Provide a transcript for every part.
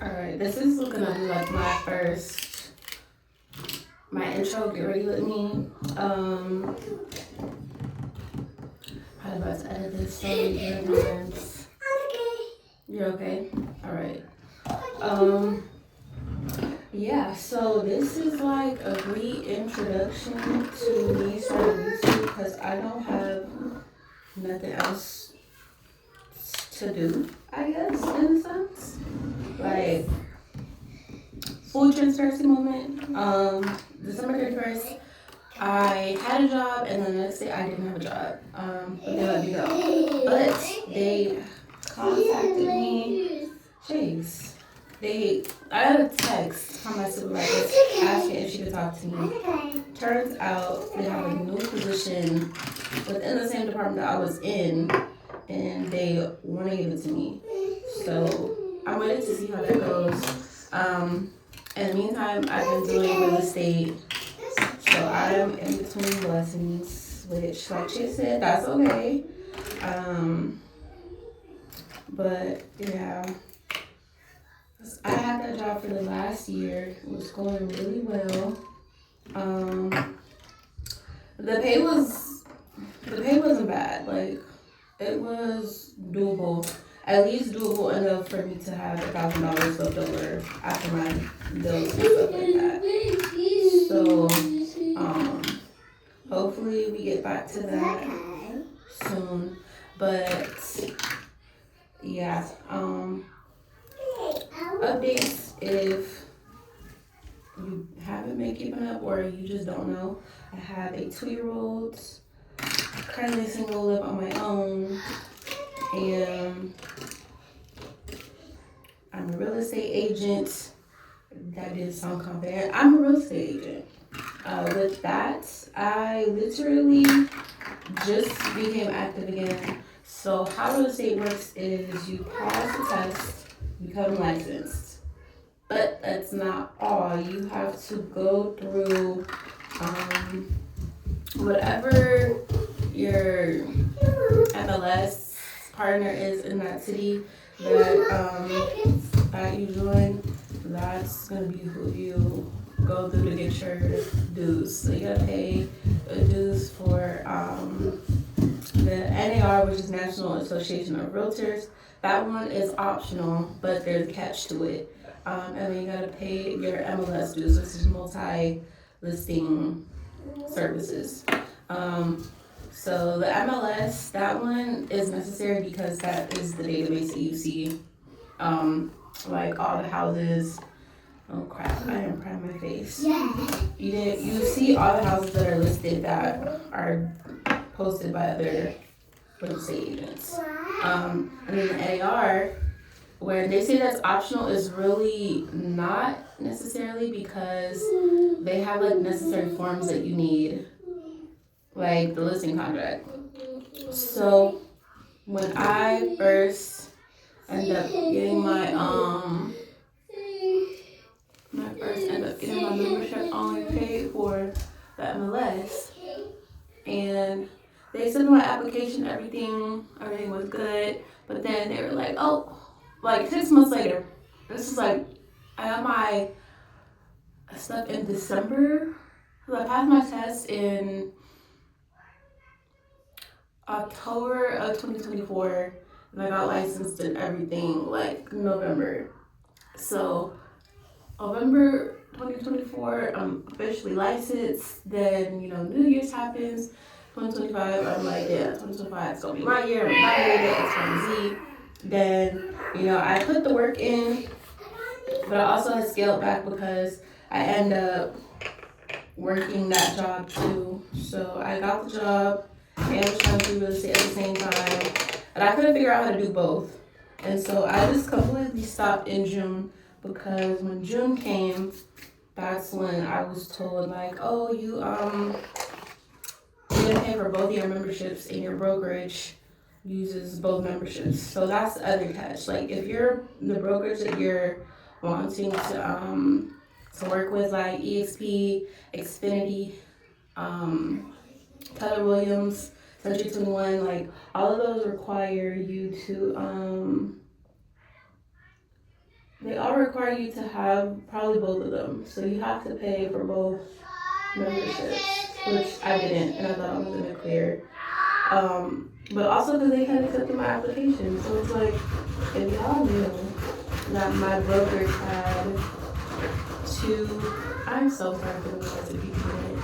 Alright, this is gonna be like my intro. Get ready with me. I'm about to edit this so you're okay? Alright. Yeah, so this is like a reintroduction to me starting YouTube because I don't have nothing else to do, I guess, in a sense. Like, full transparency moment. December 31st, I had a job, and then the next day I didn't have a job. But they let me go. But they contacted me. Jeez. I got a text from my supervisor asking if she could talk to me. Turns out they have a new position within the same department that I was in, and they want to give it to me. So I'm ready to see how that goes. In the meantime, I've been doing real estate, so I'm in between blessings, which, like she said, that's okay. But yeah, I had that job for the last year. It was going really well. The pay wasn't bad. Like, it was doable. At least doable enough for me to have $1,000 left over after my bills and stuff like that. So, hopefully we get back to that soon. But yeah, updates if you haven't been keeping up or you just don't know. I have a 2-year-old, currently single, live on my own, and I'm a real estate agent. That did sound confident. I'm a real estate agent. With that, I literally just became active again. So how real estate works is you pass the test, become licensed. But that's not all. You have to go through whatever your MLS partner is in that city that you join. That's gonna be who you go through to get your dues. So you gotta pay dues for the NAR, which is National Association of Realtors. That one is optional, but there's a catch to it. And then you gotta pay your MLS dues, which is multi-listing services. So the MLS, that one is necessary because that is the database that you see, like all the houses. Oh crap! I am crying my face. You see all the houses that are listed that are posted by other real estate agents. And then the NAR, where they say that's optional, is really not necessarily because they have like necessary forms that you need, like the listing contract. So when I first ended up getting my membership, only paid for the MLS, and they sent my application, everything was good, but then they were like, oh, like 6 months later, this is like, I got my stuff in December, so I passed my test in October of 2024, and I got licensed and everything like November. So November 2024, I'm officially licensed. Then, New Year's happens. 2025, I'm like, yeah, 2025 is gonna be my year. I'm evaluated, X, Y, and Z. Then, I put the work in, but I also had scaled back because I end up working that job too. So I got the job and was trying to do real estate at the same time, and I couldn't figure out how to do both. And so I just completely stopped in June because when June came, that's when I was told like, oh, you're gonna pay for both your memberships and your brokerage uses both memberships. So that's the other catch. Like if you're the brokerage that you're wanting to work with, like EXP, Xfinity, Keller Williams, Century 21, like all of those require you to they all require you to have probably both of them. So you have to pay for both memberships, which I didn't, and I thought I was in the clear. But also because they had accepted my application. So it's like, if y'all knew that my broker had I'm so sorry for the words that people did.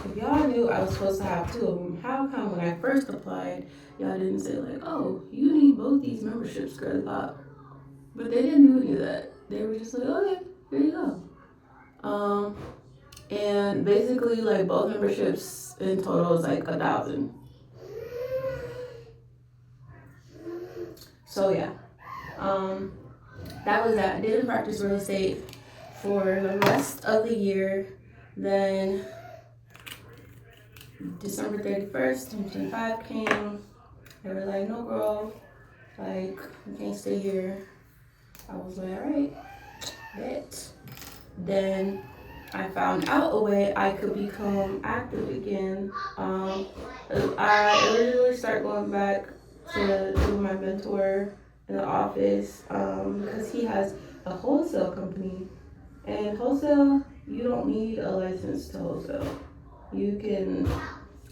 If y'all knew I was supposed to have 2 of them, how come when I first applied, y'all didn't say like, oh, you need both these memberships, girl pop? But they didn't do any of that. They were just like, okay, here you go. And basically like both memberships in total is like 1,000. So yeah, that was that. I didn't practice real estate for the rest of the year. Then December 31st, 2025 came. They were like, no girl, like you can't stay here. I was like, all right, bet. Then I found out a way I could become active again. I originally started going back to my mentor in the office because he has a wholesale company. And wholesale, you don't need a license to wholesale. You can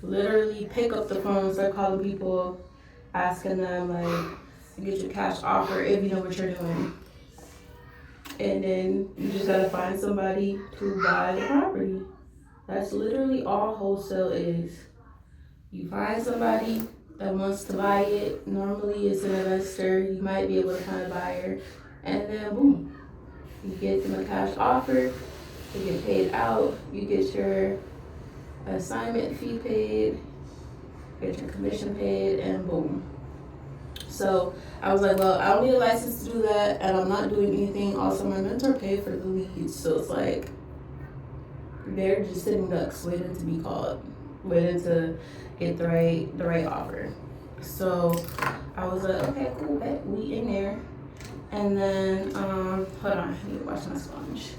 literally pick up the phone, start calling people, asking them like to get your cash offer if you know what you're doing. And then you just gotta find somebody to buy the property. That's literally all wholesale is. You find somebody that wants to buy it. Normally it's an investor. You might be able to find a buyer. And then boom, you get them a cash offer. You get paid out. You get your assignment fee paid. Get your commission paid, and boom. So I was like, well, I don't need a license to do that, and I'm not doing anything. Also, my mentor paid for the leads, so it's like they're just sitting ducks, waiting to be called, waiting to get the right offer. So I was like, okay, cool, bet we in there. And then hold on, I need to wash my sponge.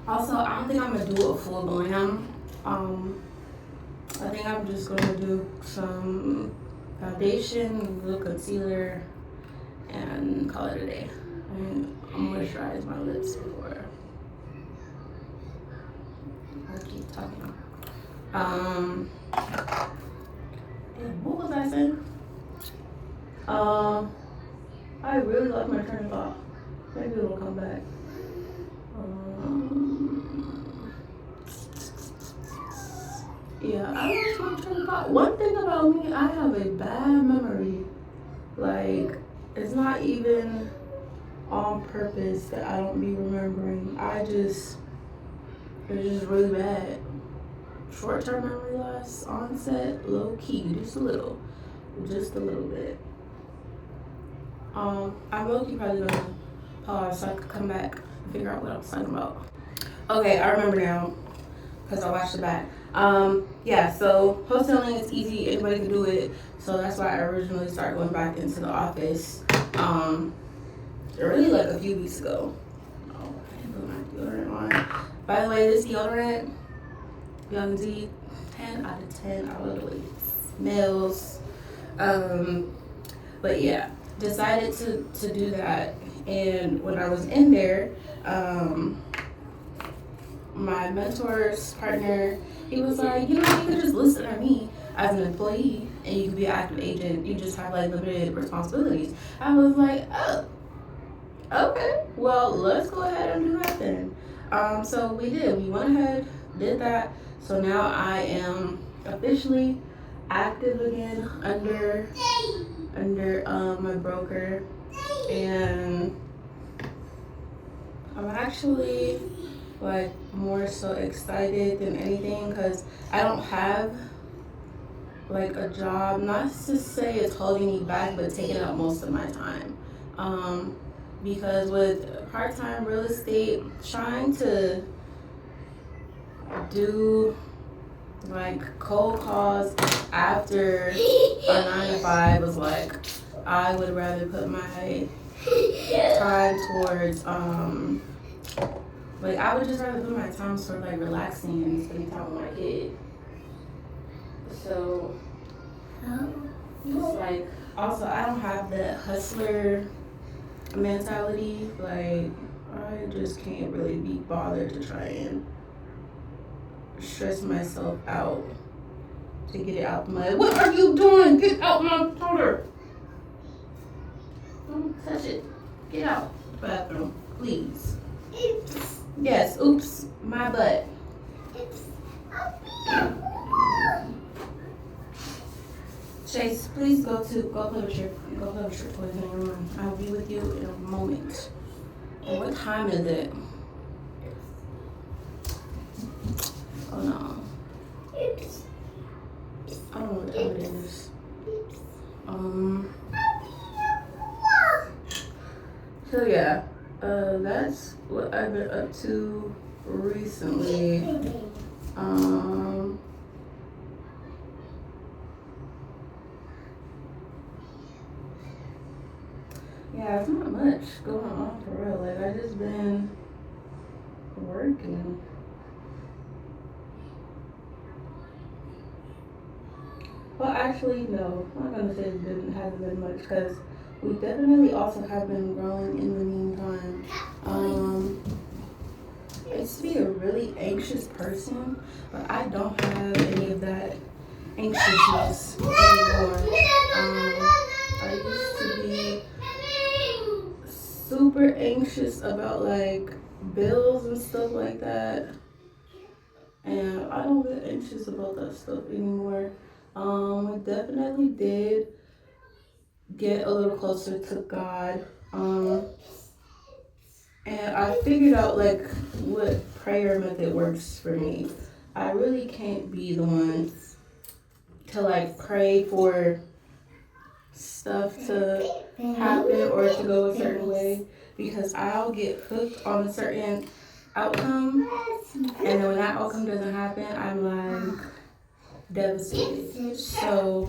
Also, I don't think I'm gonna do a full glam. I think I'm just gonna do some foundation, a little concealer, and call it a day. I'll moisturize my lips before I keep talking. What was I saying? I really love my train of thought. Maybe it'll come back. Yeah, I lost my train of thought. One thing about me, I have a bad memory. Like, it's not even on purpose that I don't be remembering. It's just really bad. Short-term memory loss, onset, low-key, just a little bit. I'm low-key probably gonna pause so I could come back and figure out what I was talking about. Okay, I remember now, because I watched it back. Yeah, so wholesaling is easy, anybody can do it. So that's why I originally started going back into the office, really like a few weeks ago. Oh, I didn't put my deodorant on. By the way, this deodorant, Young D, 10 out of 10, I love the way it smells. But yeah, decided to do that. And when I was in there, my mentor's partner, he was like, you know, you could just list under me as an employee and you could be an active agent. You just have like limited responsibilities. I was like, oh, okay, well, let's go ahead and do that then. So we did. We went ahead, did that. So now I am officially active again under my broker, and I'm actually like more so excited than anything because I don't have like a job, not to say it's holding me back, but taking up most of my time. Because with part-time real estate, trying to do like cold calls after a 9 to 5 was like, I would rather put my time towards like I would just rather put my time towards like relaxing and spending time with my kid. So it's like, also I don't have that hustler mentality. Like, I just can't really be bothered to try and stress myself out to get it out my. What are you doing? Get out my powder! Don't touch it. Get out the bathroom, please. Oops. Yes, oops, my butt. Chase, please go play with your toys in your room. I'll be with you in a moment. And what time is it? Oh no. I don't know what time it is. So yeah, that's what I've been up to recently. Yeah, it's not much going on for real. Like, I just been working. Well, actually, no. I'm not gonna say hasn't been much because we definitely also have been growing in the meantime. I used to be a really anxious person, but I don't have any of that anxiousness anymore. I used to be super anxious about like bills and stuff like that, and I don't get anxious about that stuff anymore. I definitely did get a little closer to God, and I figured out like what prayer method works for me. I really can't be the one to like pray for stuff to happen or to go a certain way, because I'll get hooked on a certain outcome, and then when that outcome doesn't happen, I'm like devastated. So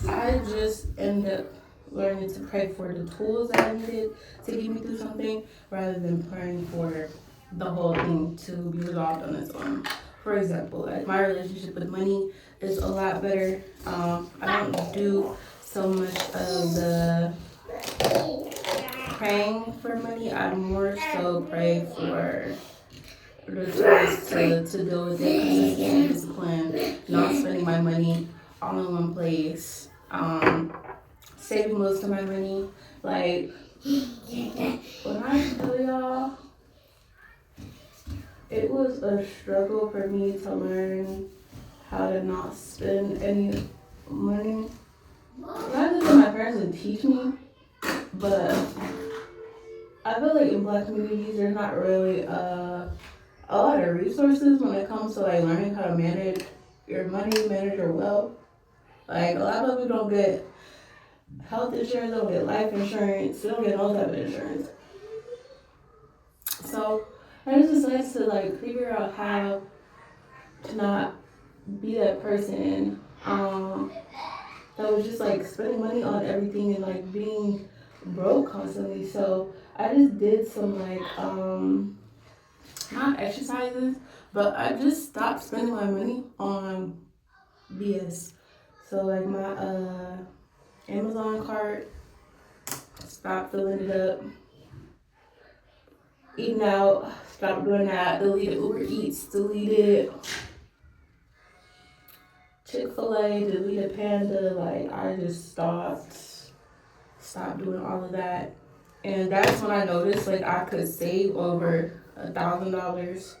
I just end up learning to pray for the tools that I needed to get me through something rather than praying for the whole thing to be resolved on its own. For example, like my relationship with money is a lot better. I don't do so much of the praying for money. I more so pray for the tools to deal with it, consistency, discipline, not spending my money all in one place, saving most of my money. Like, when I tell y'all, it was a struggle for me to learn how to not spend any money. Not just that my parents didn't teach me, but I feel like in Black communities there's not really a lot of resources when it comes to like learning how to manage your money, manage your wealth. Like, a lot of people don't get health insurance, they don't get life insurance, they don't get no type of insurance. So I just decided to like figure out how to not be that person that was just like spending money on everything and like being broke constantly. So I just did some like not exercises, but I just stopped spending my money on BS. So like my Amazon cart, stopped filling it up. Eating out, stopped doing that. Deleted Uber Eats, deleted Chick-fil-A, deleted Panda. Like, I just stopped doing all of that. And that's when I noticed like I could save over $1,000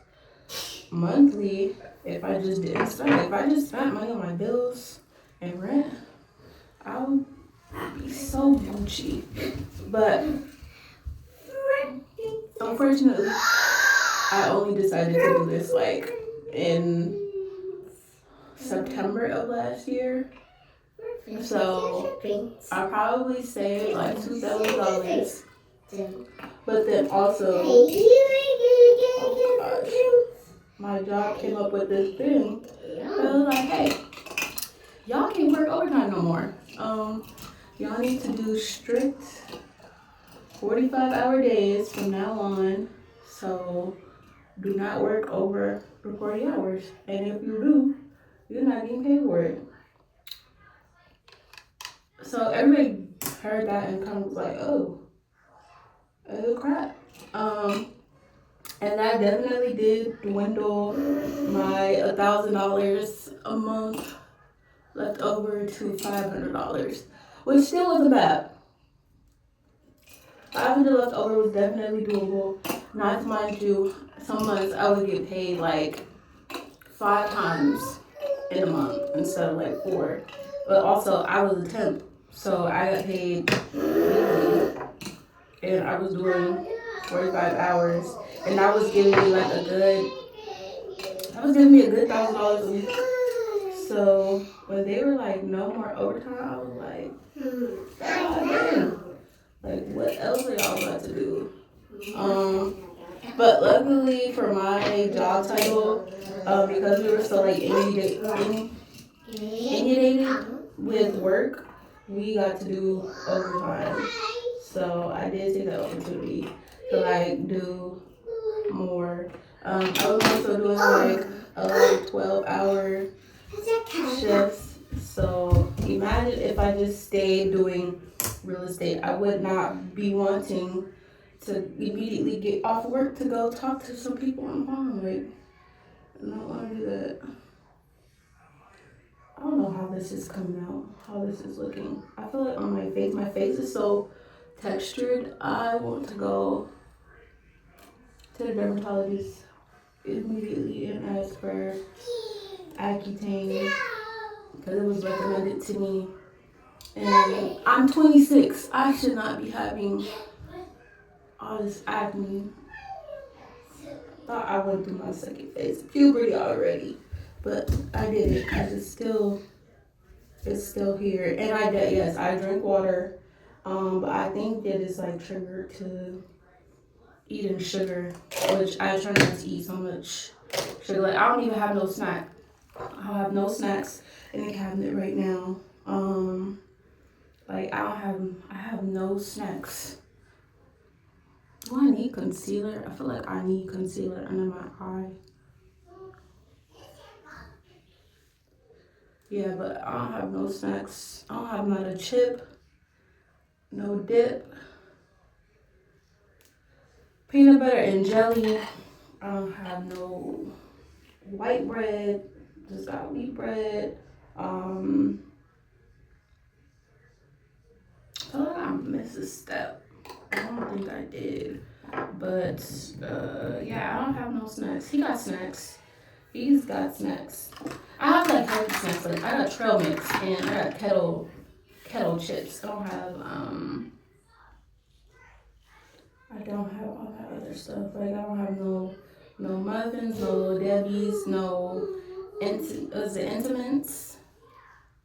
monthly if I just didn't spend. If I just spent money on my bills and rent, I would be so Gucci. But unfortunately, I only decided to do this like in September of last year. So I probably saved like $2,000. But then also, oh gosh, my job came up with this thing. I was like, hey, y'all can't work overtime no more. Y'all need to do strict 45-hour days from now on. So do not work over the 40 hours. And if you do, You're not getting paid for it. So everybody heard that and kind of was like, oh crap. And that definitely did dwindle my $1,000 a month left over to $500, which still wasn't bad. 500 left over was definitely doable. Not to mind you, some months I would get paid like 5 times in a month instead of like 4. But also I was a temp, so I got paid weekly, and I was doing 45 hours, and that was giving me like a good $1,000 a week. So when they were like, no more overtime, I was like, God damn. Like, what else are y'all about to do? But luckily for my job title, because we were so like inundated with work, we got to do overtime. So I did take the opportunity to like do more. I was also doing like 12-hour shifts. So imagine if I just stayed doing real estate, I would not be wanting to immediately get off work to go talk to some people on the phone. Like, I don't want to do that. I don't know how this is coming out, how this is looking. I feel like on my face is so textured. I want to go to the dermatologist immediately and ask for Accutane because it was recommended to me. And I'm 26. I should not be having all this acne. Thought I went through my second phase of puberty already, but I didn't because it's still here. And I drink water, but I think that it's like triggered to eating sugar, which I try not to eat so much sugar. Like, I don't even have no snack. I have no snacks in the cabinet right now. Like, I have no snacks. Do I need concealer? I feel like I need concealer under my eye. Yeah, but I don't have no snacks. I don't have not a chip, no dip, peanut butter and jelly. I don't have no white bread, just got wheat bread. I feel like I missed a step. I don't think I did. But, yeah, I don't have no snacks. He got snacks. He's got snacks. I have, like, healthy snacks. Like, I got trail mix and I got kettle chips. I don't have all that other stuff. Like, I don't have no muffins, no Little Debbie's, no Intimates,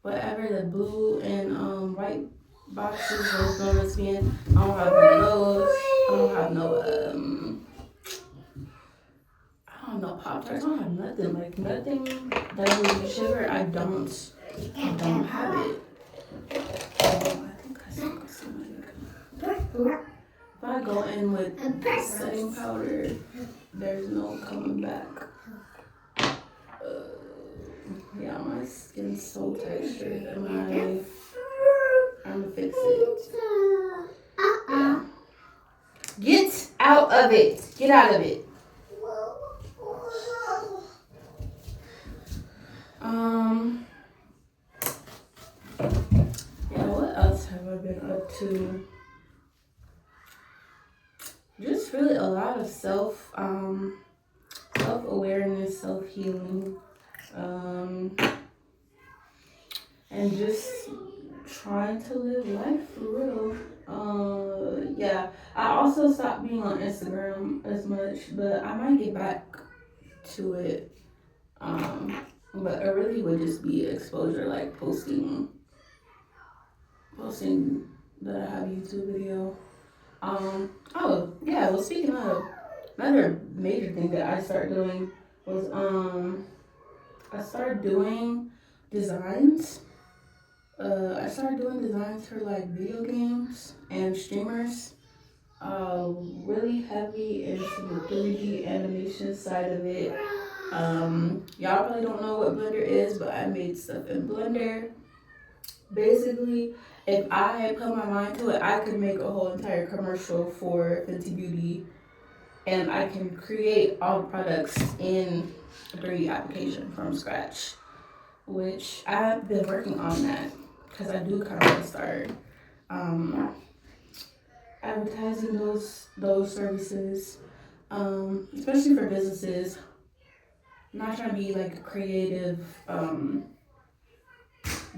whatever, the blue and white boxes, those donuts being. I don't have none of those. I don't have no Pop-Tarts. I don't have nothing. Like, nothing that would sugar. I don't have it. I think I still got some. If I go in with setting powder, there's no coming back. Yeah, my skin's so textured. I'm gonna fix it. Yeah. Get out of it. Get out of it. Yeah, what else have I been up to? Just really a lot of self-awareness, self-healing, and just trying to live life for real. Yeah, I also stopped being on Instagram as much, but I might get back to it. But it really would just be exposure, like posting that I have a YouTube video. Oh yeah, well, speaking of, another major thing that I started doing was I started doing designs. I started doing designs for like video games and streamers. Really heavy into the 3D animation side of it. Y'all probably don't know what Blender is, but I made stuff in Blender. Basically, if I put my mind to it, I could make a whole entire commercial for Fenty Beauty, and I can create all the products in a 3D application from scratch, which I've been working on that because I do kind of want to start um, advertising those services, especially for businesses. I'm not trying to be like a creative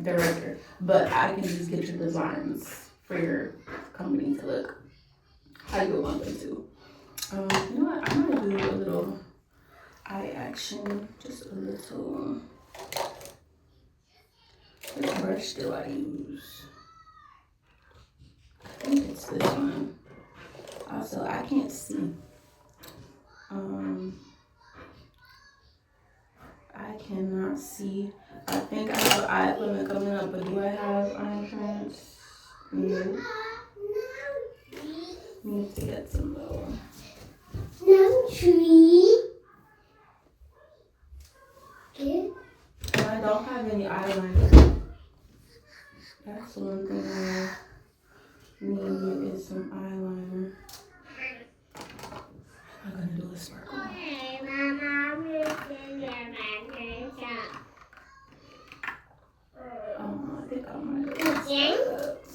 director, but I can just get your designs for your company to look how you want them to. You know what? I'm gonna do a little eye action, just a little. Which brush do I use? I think it's this one. Also, I can't see. I cannot see. I think I have eye appointment coming up, but do I have eye insurance? No. Need to get some though. No tree. And I don't have any eyeliner. That's one thing I need is some eyeliner. I'm gonna do a sparkle. Hey, Mama, I'm missing your I think I might do a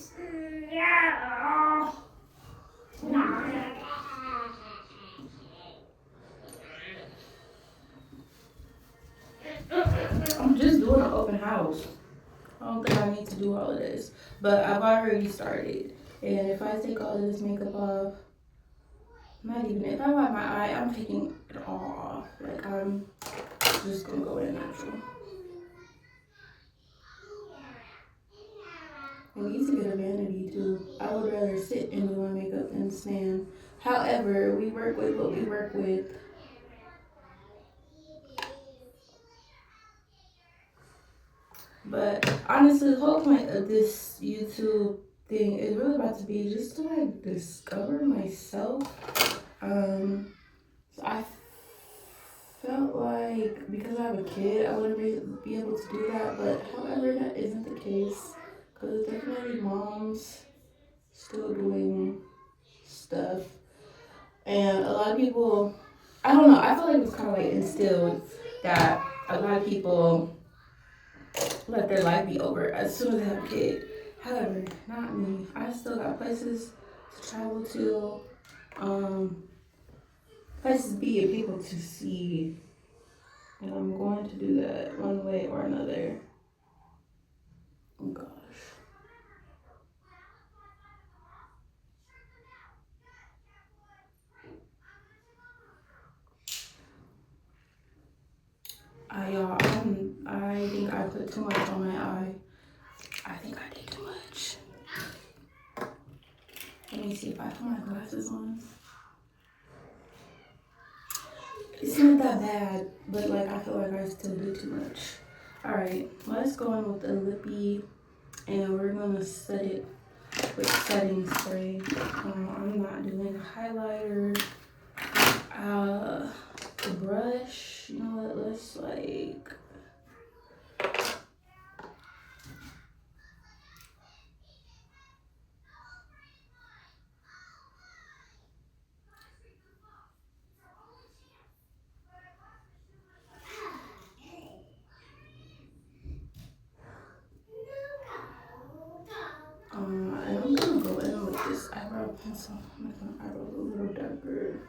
I'm just doing an open house. I don't think I need to do all of this, but I've already started. And if I take all of this makeup off, not even if I wipe my eye, I'm taking it all off. Like I'm just gonna go in natural. I need to get a vanity too. I would rather sit and do my makeup than stand. However, we work with what we work with. But honestly, the whole point of this YouTube thing is really about to be just to like discover myself. So I felt like because I have a kid, I wouldn't be able to do that. But however, that isn't the case because definitely moms still doing stuff, and a lot of people. I don't know. I feel like it's kind of like instilled that a lot of people let their life be over as soon as they have a kid. However, not me. I still got places to travel to, places to be and people to see. And I'm going to do that one way or another. Oh gosh. I think I put too much on my eye. I think I did too much. Let me see if I put my glasses on. It's not that bad, but like I feel like I still did too much. Alright, let's go in with the lippy and we're gonna set it with setting spray. I'm not doing a highlighter. The brush, you know what, let's like and I'm gonna go in with this eyebrow pencil. I'm making my eyebrows a little darker.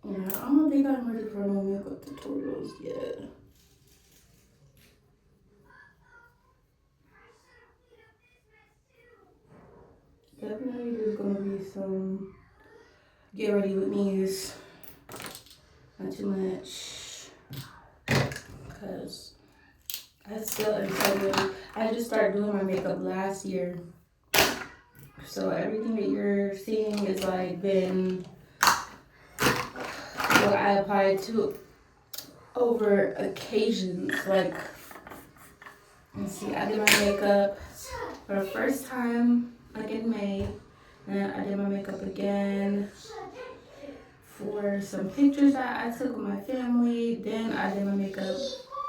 Yeah, I don't think I'm ready for no makeup tutorials yet. Definitely there's gonna be some get ready with me's. Not too much. Cause I still am struggling. I just started doing my makeup last year. So everything that you're seeing is like been what I applied to over occasions. Like, let's see, I did my makeup for the first time like in May. And I did my makeup again for some pictures that I took with my family. Then I did my makeup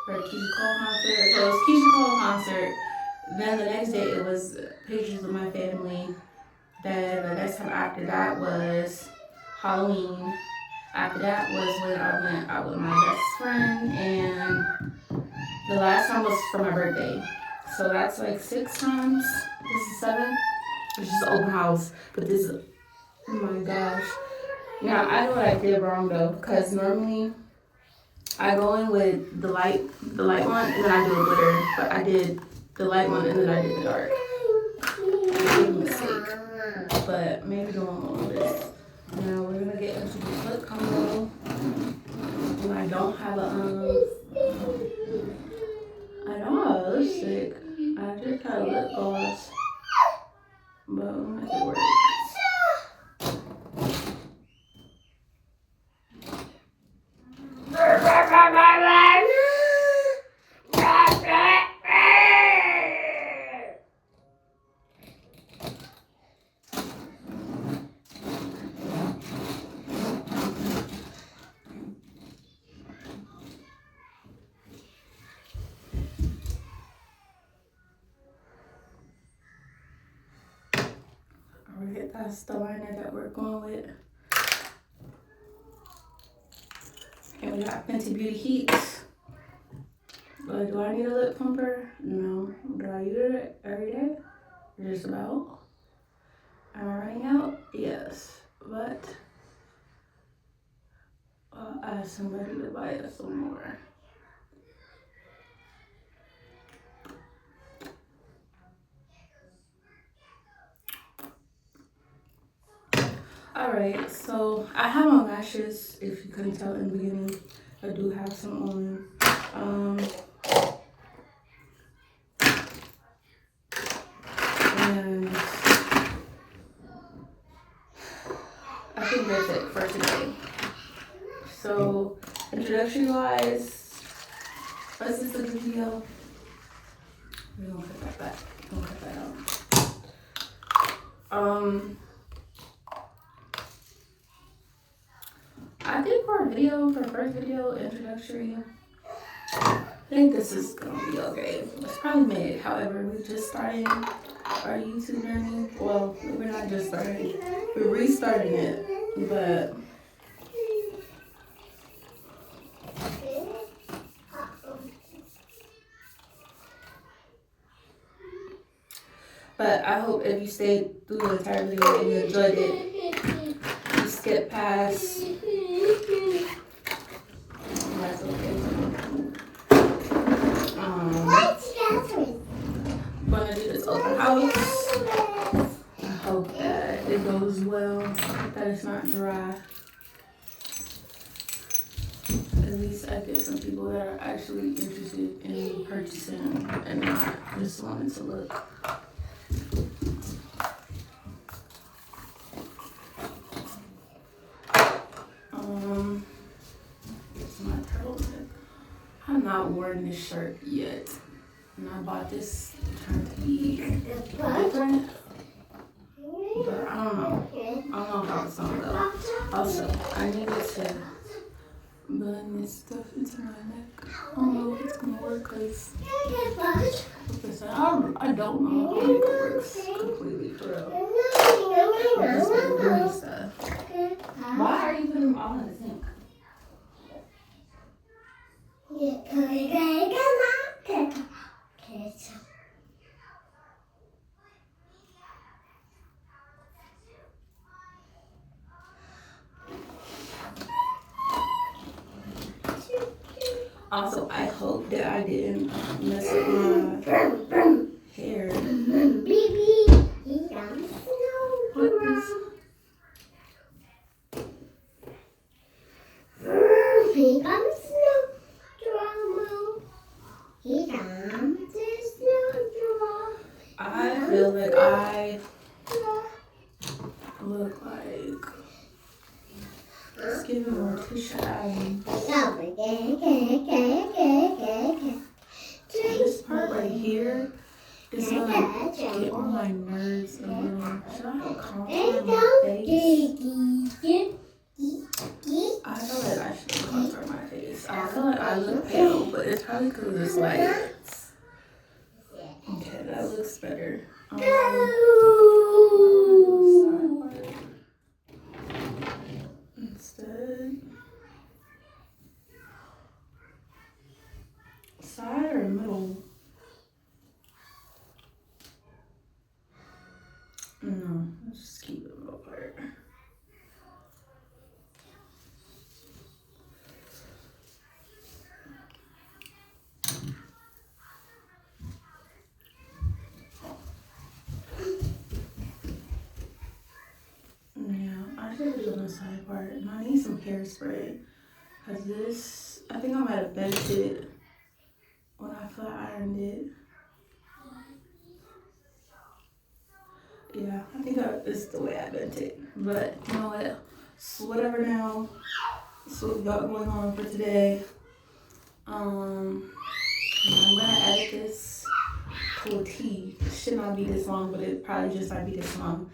for a Keisha Cole concert. So it was Keisha Cole concert. Then the next day it was pictures with my family. Then the next time after that was Halloween. After that was when I went out with my best friend. And the last time was for my birthday. So that's like 6 times. This is 7. It's just open house. But this is, oh my gosh. Now, I know what I did wrong though. Because normally I go in with the light one and then I do a glitter. But I did the light one and then I did the dark. I made a mistake. But maybe don't want this. Now we're gonna get into the lip combo. And I don't have a I don't have a lipstick. I just have lip gloss. But we'll make it work. Alright, that's the liner that we're going with. And we got Fenty Beauty Heat. But do I need a lip plumper? No. Do I use it every day? Just about. Am I running out? Yes. But I'll ask somebody to buy us some more. Alright, so I have on lashes, if you couldn't tell in the beginning. I do have some on. And I think that's it for today. So, introduction wise, let's just look at the video. We're gonna cut that back. We're gonna cut that out. I think for our first video, introductory, I think this is gonna be okay. It's probably mid. However, we're just starting our YouTube journey. Well, we're not just starting, we're restarting it. But I hope if you stayed through the entire video and you enjoyed it, you skip past. That's okay. I'm gonna do this open house. I hope that it goes well, that it's not dry. At least I get some people that are actually interested in purchasing and not just wanting to look. It's my turtleneck. I've not worn this shirt yet. And I bought this trying to be different. But I don't know how it's gonna go. Also, I needed to blend this stuff into my neck. I don't know if it's gonna work because I don't know how makeup works completely for real. I've just been doing stuff. Why are you putting them all in the sink? Also, I hope that I didn't mess up my hair. What is... I feel like I Let's give it more tissue. This part right here is gonna get on my nerves a little. Should I contour my face? I feel like I should contour my face. I feel like I look pale, but it's probably because of this light. Okay, that looks better. Instead, side or middle? No, let's just keep it middle part. Yeah, I should have done the side part. And I need some hairspray. Because this, I think I might have bent it when I flat ironed it. Yeah, I think that is the way I bent it. But you know what? So whatever now. So what we got going on for today. I'm gonna edit this to a T. It should not be this long, but it probably just might be this long.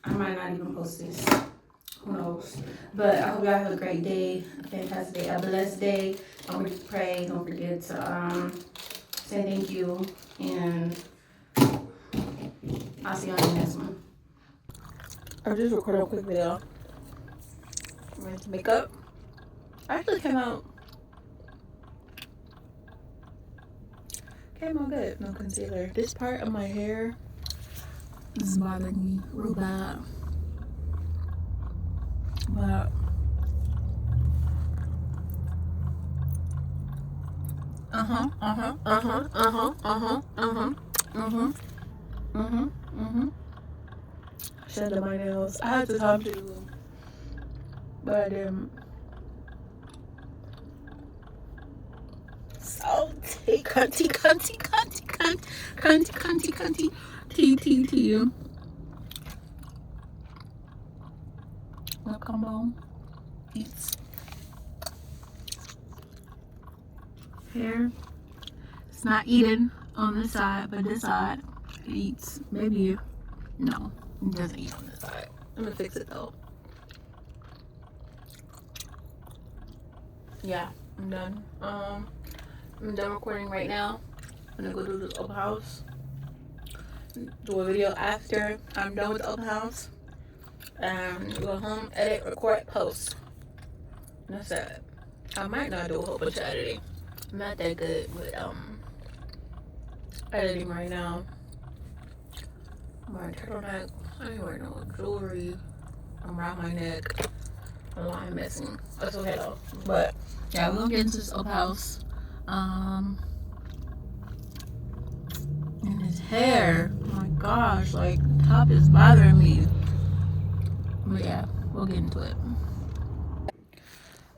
I might not even post this. Who knows? But I hope y'all have a great day, a fantastic day, a blessed day. Don't forget to pray. Don't forget to say thank you, and I'll see you on the next one. I just recorded a quick video. I'm going to makeup. Actually came out good. No concealer. This part of my hair is bothering me real bad. But should have done my nails. I had the time to do them, but I didn't. Salty, cunty, T. The combo eats hair. It's not eating on this side, but this side it eats. Maybe no, it doesn't eat on this side. I'm gonna fix it though. Yeah, I'm done. I'm done recording right now. I'm gonna go do this open house. Do a video after I'm done with the open house. Go home, edit, record, post. That's it. I might not do a whole bunch of editing. I'm not that good with editing right now. My turtleneck. I ain't wearing no jewelry around my neck. A lot I'm missing. That's okay though. But yeah, we're gonna get into this open house. And his hair. Oh my gosh, like the top is bothering me. But yeah, we'll get into it.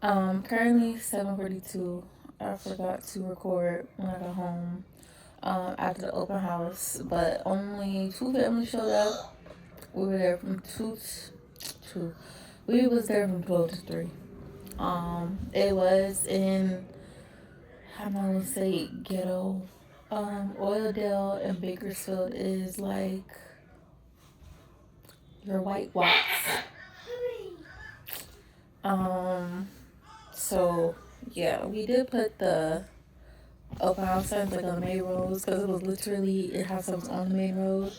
Currently 7:42. I forgot to record when I got home after the open house, but only 2 families showed up. We were there from 2 to we was there from 12 to 3. It was in, I'm not gonna say ghetto. Oildale and Bakersfield is like your white Watts. So yeah, we did put the open house signs like on the main roads because it was literally, it has something on the main road.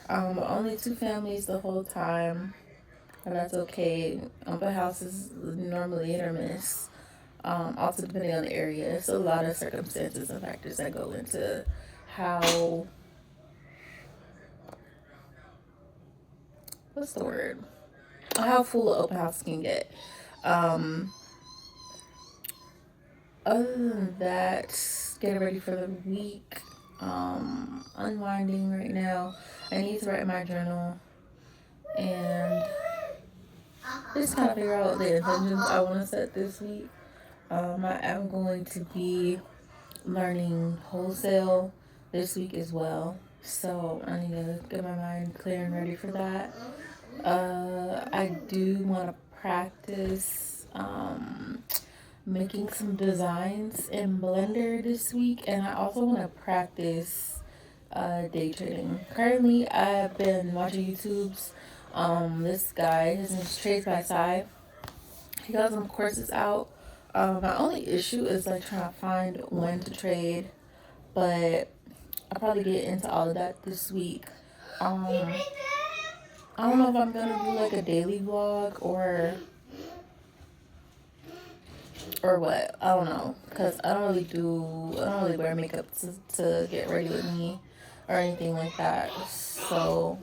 Only 2 families the whole time, and that's okay. Open house is normally hit or miss. Also depending on the area. It's a lot of circumstances and factors that go into how, what's the word? How full an open house can get. Other than that, getting ready for the week. Unwinding right now. I need to write my journal and just kind of figure out the intentions I want to set this week. I am going to be learning wholesale this week as well, so I need to get my mind clear and ready for that. I do want to practice making some designs in Blender this week, and I also want to practice day trading. Currently, I've been watching YouTube's this guy, his name's Trades by Side. He got some courses out. My only issue is like trying to find when to trade, but I'll probably get into all of that this week. Um, I don't know if I'm gonna do like a daily vlog or what. I don't know, cause I don't really wear makeup to get ready with me or anything like that. So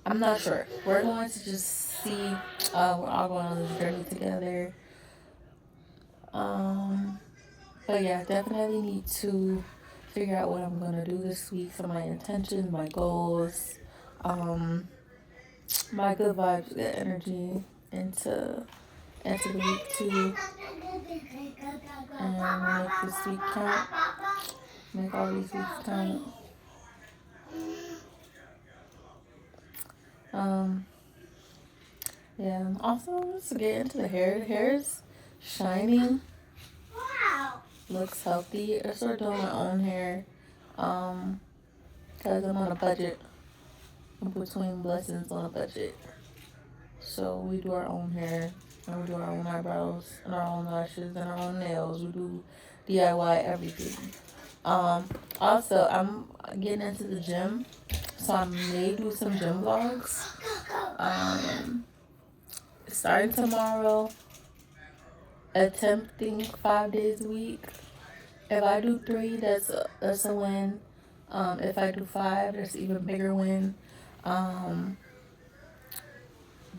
I'm not sure. We're going to just see. We're all going on this journey together. Um, but yeah, definitely need to figure out what I'm gonna do this week. So my intentions, my goals, um, my good vibes, good energy into the week too, and make this week count. Make all these weeks count. Um, yeah. Also, let's get into the hair. The hair is shining. Looks healthy. I started doing my own hair. Cause I'm on a budget. In between blessings on a budget. So we do our own hair, and we do our own eyebrows, and our own lashes, and our own nails. We do DIY everything. Also, I'm getting into the gym, so I may do some gym vlogs. Starting tomorrow, attempting 5 days a week. If I do 3, that's a win. If I do 5, that's an even bigger win.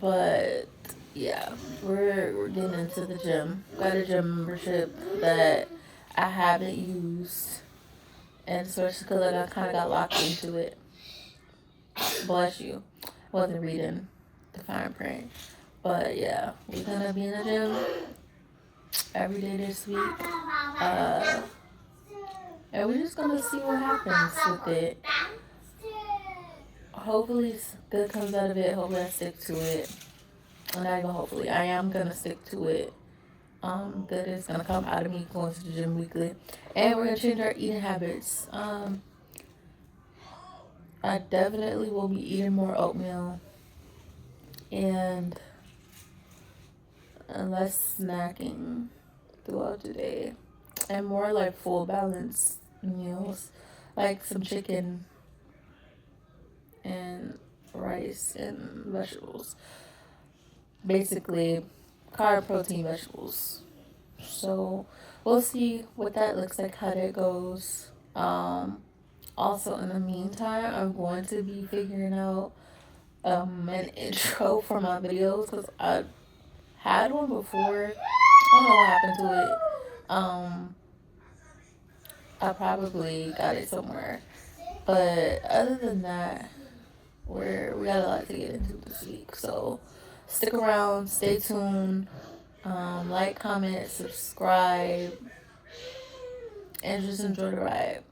But yeah, we're getting into the gym. Got a gym membership that I haven't used, and especially because I kind of got locked into it. Bless you. Wasn't reading the fine print, but yeah, we're gonna be in the gym every day this week. And we're just gonna see what happens with it. Hopefully, good comes out of it. Hopefully, I stick to it. And not even hopefully, I am gonna stick to it. Good is gonna come out of me going to the gym weekly, and we're gonna change our eating habits. I definitely will be eating more oatmeal and less snacking throughout the day, and more like full balanced meals, like some chicken and rice and vegetables. Basically, carb, protein, vegetables. So we'll see what that looks like, how that goes. Also, in the meantime, I'm going to be figuring out an intro for my videos because I had one before. I don't know what happened to it. I probably got it somewhere. But other than that, we got a lot to get into this week. So stick around, stay tuned, like, comment, subscribe, and just enjoy the ride.